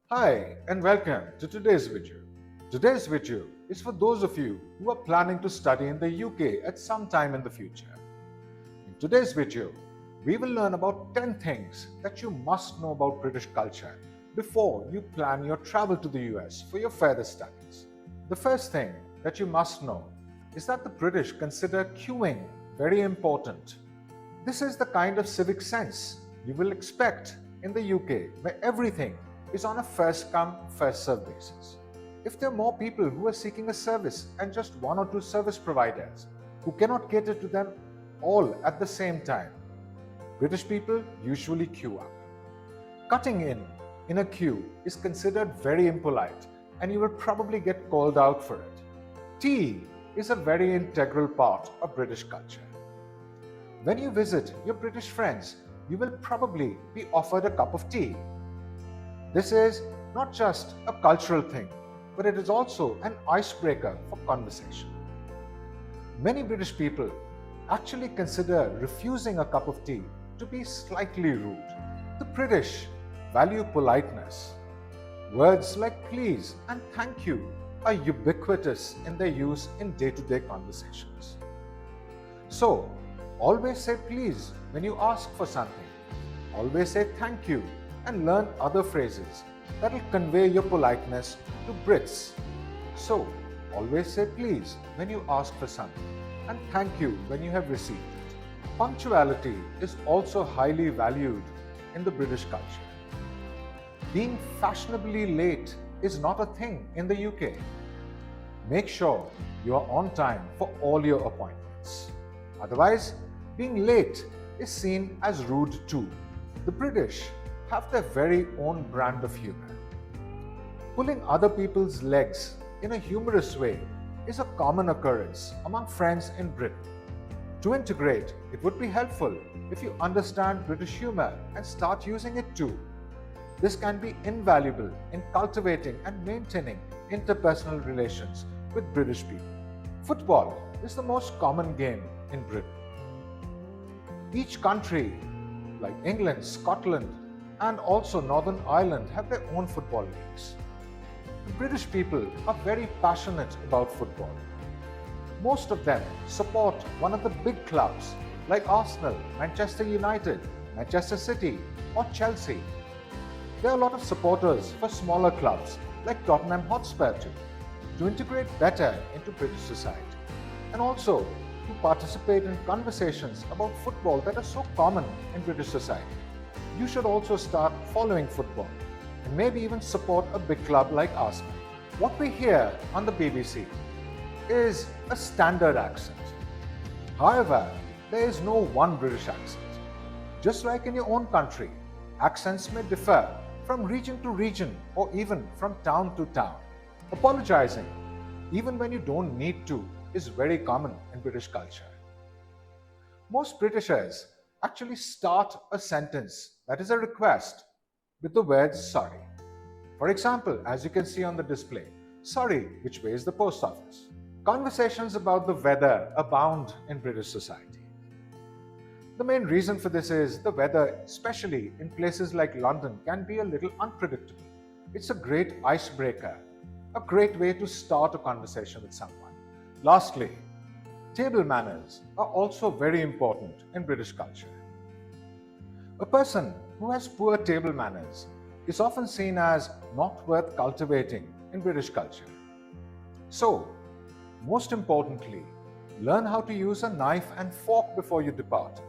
Hi and welcome to today's video. Today's video is for those of you who are planning to study in the UK at some time in the future. In today's video, we will learn about 10 things that you must know about British culture before you plan your travel to the US for your further studies. The first thing that you must know is that the British consider queuing very important. This is the kind of civic sense you will expect in the UK, where everything is on a first come, first served basis. If there are more people who are seeking a service and just one or two service providers who cannot cater to them all at the same time, British people usually queue up. Cutting in a queue is considered very impolite and you will probably get called out for it. Tea is a very integral part of British culture. When you visit your British friends, you will probably be offered a cup of tea. This is not just a cultural thing, but it is also an icebreaker for conversation. Many British people actually consider refusing a cup of tea to be slightly rude. The British value politeness. Words like please and thank you are ubiquitous in their use in day-to-day conversations. So, always say please when you ask for something. Always say thank you and learn other phrases that will convey your politeness to Brits. So, always say please when you ask for something and thank you when you have received it. Punctuality is also highly valued in the British culture. Being fashionably late is not a thing in the UK. Make sure you are on time for all your appointments. Otherwise, being late is seen as rude too. The British have their very own brand of humor. Pulling other people's legs in a humorous way is a common occurrence among friends in Britain. To integrate, it would be helpful if you understand British humor and start using it too. This can be invaluable in cultivating and maintaining interpersonal relations with British people. Football is the most common game in Britain. Each country, like England, Scotland, and also Northern Ireland, have their own football leagues. The British people are very passionate about football. Most of them support one of the big clubs like Arsenal, Manchester United, Manchester City, or Chelsea. There are a lot of supporters for smaller clubs like Tottenham Hotspur too, to integrate better into British society, and also to participate in conversations about football that are so common in British society. You should also start following football and maybe even support a big club like Arsenal. What we hear on the BBC is a standard accent. However, there is no one British accent. Just like in your own country, accents may differ from region to region or even from town to town. Apologizing, even when you don't need to, is very common in British culture. Most Britishers actually start a sentence that is a request with the words sorry. For example, as you can see on the display, sorry, which way is the post office? Conversations about the weather abound in British society. The main reason for this is the weather, especially in places like London, can be a little unpredictable. It's a great icebreaker, a great way to start a conversation with someone. Lastly, table manners are also very important in British culture. A person who has poor table manners is often seen as not worth cultivating in British culture. So, most importantly, learn how to use a knife and fork before you depart.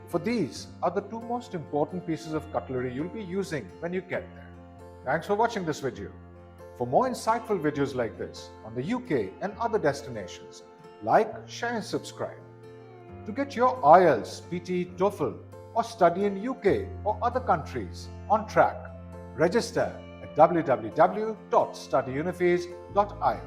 For these are the two most important pieces of cutlery you'll be using when you get there. Thanks for watching this video. For more insightful videos like this on the UK and other destinations, like, share and subscribe. To get your IELTS, PT, TOEFL or study in UK or other countries on track, register at www.studyunifees.io.